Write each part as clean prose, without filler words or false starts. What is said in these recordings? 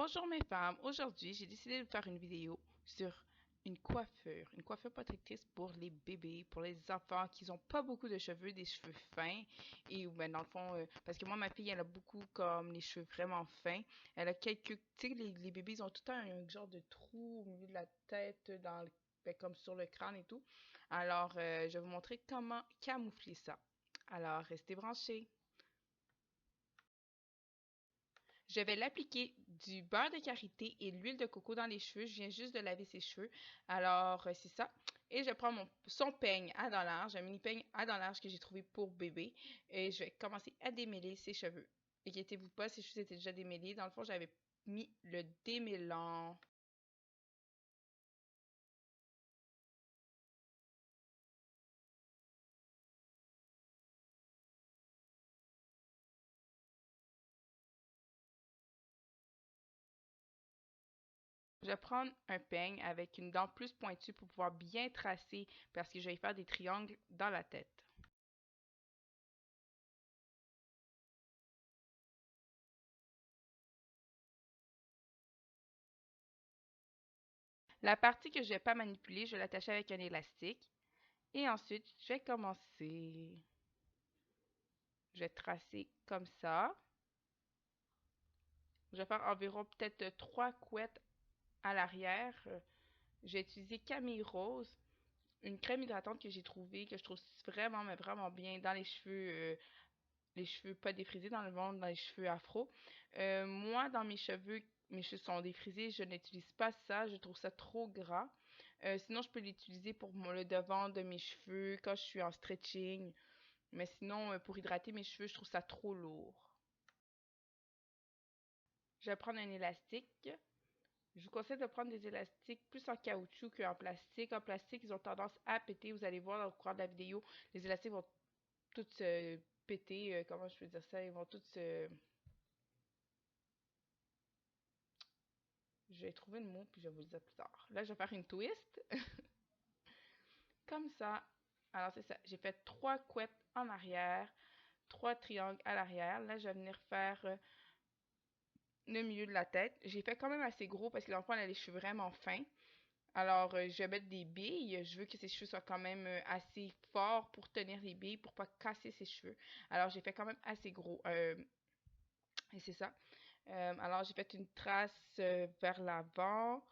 Bonjour mes femmes, aujourd'hui j'ai décidé de faire une vidéo sur une coiffure protectrice pour les bébés, pour les enfants qui n'ont pas beaucoup de cheveux, des cheveux fins et ben, dans le fond, parce que moi ma fille elle a beaucoup comme les cheveux vraiment fins, elle a quelques, tu sais les bébés ils ont tout le temps un genre de trou au milieu de la tête, ben, comme sur le crâne et tout, alors je vais vous montrer comment camoufler ça, alors restez branchés. Je vais l'appliquer du beurre de karité et l'huile de coco dans les cheveux. Je viens juste de laver ses cheveux. Alors, c'est ça. Et je prends son peigne à dents larges, un mini peigne à dents larges que j'ai trouvé pour bébé. Et je vais commencer à démêler ses cheveux. Inquiétez-vous pas, ses cheveux étaient déjà démêlés. Dans le fond, j'avais mis le démêlant. Je vais prendre un peigne avec une dent plus pointue pour pouvoir bien tracer parce que je vais faire des triangles dans la tête. La partie que je ne vais pas manipuler, je vais l'attacher avec un élastique. Et ensuite, je vais commencer. Je vais tracer comme ça. Je vais faire environ peut-être 3 couettes à l'arrière. Je vais utiliser Camille Rose, une crème hydratante que j'ai trouvée, que je trouve vraiment, mais vraiment bien dans les cheveux pas défrisés, dans le ventre, dans les cheveux afro. Moi, dans mes cheveux sont défrisés, je n'utilise pas ça, je trouve ça trop gras. Sinon, je peux l'utiliser pour le devant de mes cheveux quand je suis en stretching. Mais sinon, pour hydrater mes cheveux, je trouve ça trop lourd. Je vais prendre un élastique. Je vous conseille de prendre des élastiques plus en caoutchouc qu'en plastique. En plastique, ils ont tendance à péter. Vous allez voir dans le courant de la vidéo, les élastiques vont tous se péter. Comment je peux dire ça? Ils vont tous se... Je vais trouver le mot, puis je vais vous le dire plus tard. Là, je vais faire une twist. Comme ça. Alors, c'est ça. J'ai fait 3 couettes en arrière, 3 triangles à l'arrière. Là, je vais venir faire le milieu de la tête. J'ai fait quand même assez gros parce que l'enfant elle a les cheveux vraiment fins. Alors, je vais mettre des billes. Je veux que ses cheveux soient quand même assez forts pour tenir les billes, pour pas casser ses cheveux. Alors, j'ai fait quand même assez gros. Et c'est ça. Alors, j'ai fait une trace vers l'avant,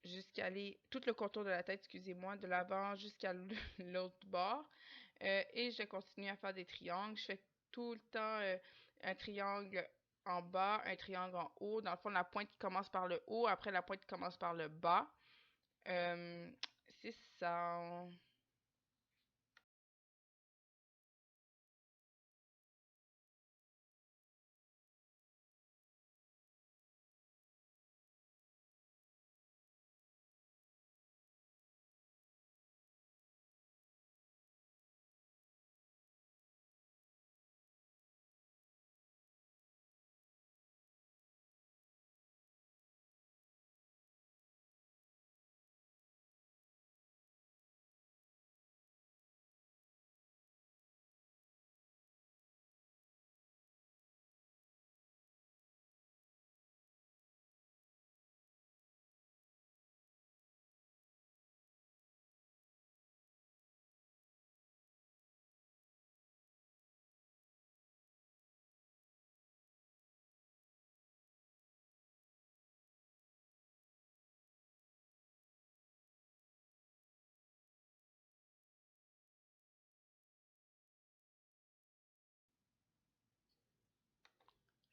jusqu'à aller, tout le contour de la tête, excusez-moi, de l'avant jusqu'à l'autre bord. Et je continue à faire des triangles. Je fais tout le temps un triangle en bas, un triangle en haut. Dans le fond, la pointe qui commence par le haut, après la pointe qui commence par le bas. Euh, c'est ça.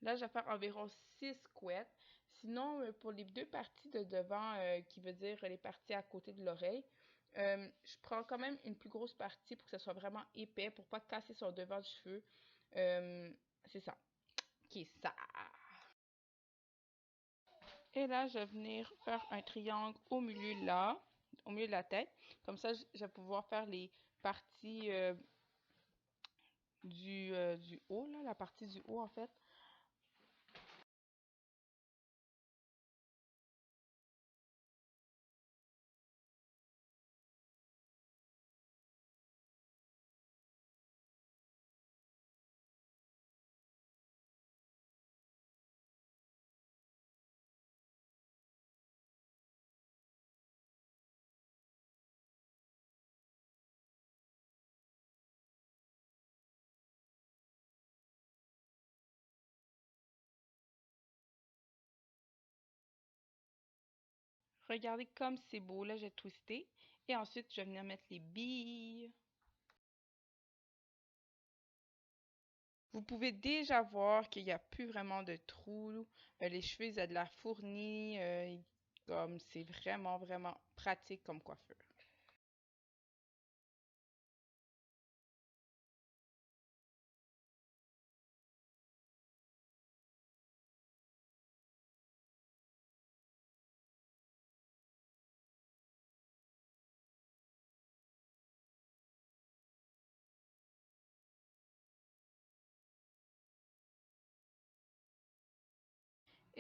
Là, je vais faire environ 6 couettes. Sinon, pour les deux parties de devant, qui veut dire les parties à côté de l'oreille, je prends quand même une plus grosse partie pour que ce soit vraiment épais, pour pas casser son devant de cheveux. Euh, c'est ça. Ok, ça. Et là, je vais venir faire un triangle au milieu là, au milieu de la tête. Comme ça, je vais pouvoir faire les parties du haut, là, la partie du haut en fait. Regardez comme c'est beau. Là, j'ai twisté. Et ensuite, je vais venir mettre les billes. Vous pouvez déjà voir qu'il n'y a plus vraiment de trous. Les cheveux, ils ont de la fournie. Comme c'est vraiment, vraiment pratique comme coiffure.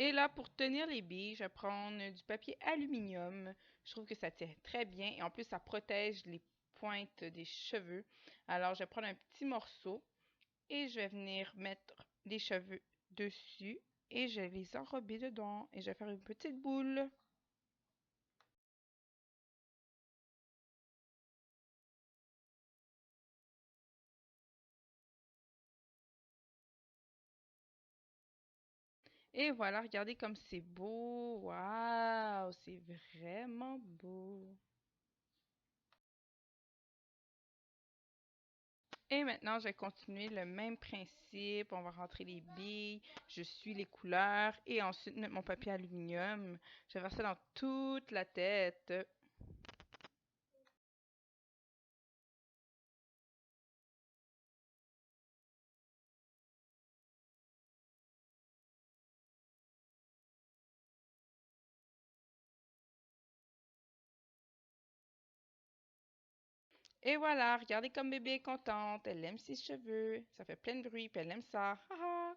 Et là, pour tenir les billes, je vais prendre du papier aluminium. Je trouve que ça tient très bien et en plus, ça protège les pointes des cheveux. Alors, je vais prendre un petit morceau et je vais venir mettre les cheveux dessus et je vais les enrober dedans et je vais faire une petite boule. Et voilà, regardez comme c'est beau. Waouh, c'est vraiment beau. Et maintenant, je vais continuer le même principe. On va rentrer les billes, je suis les couleurs et ensuite mettre mon papier aluminium. Je vais faire ça dans toute la tête. Et voilà, regardez comme bébé est contente. Elle aime ses cheveux. Ça fait plein de bruit, puis elle aime ça. Haha.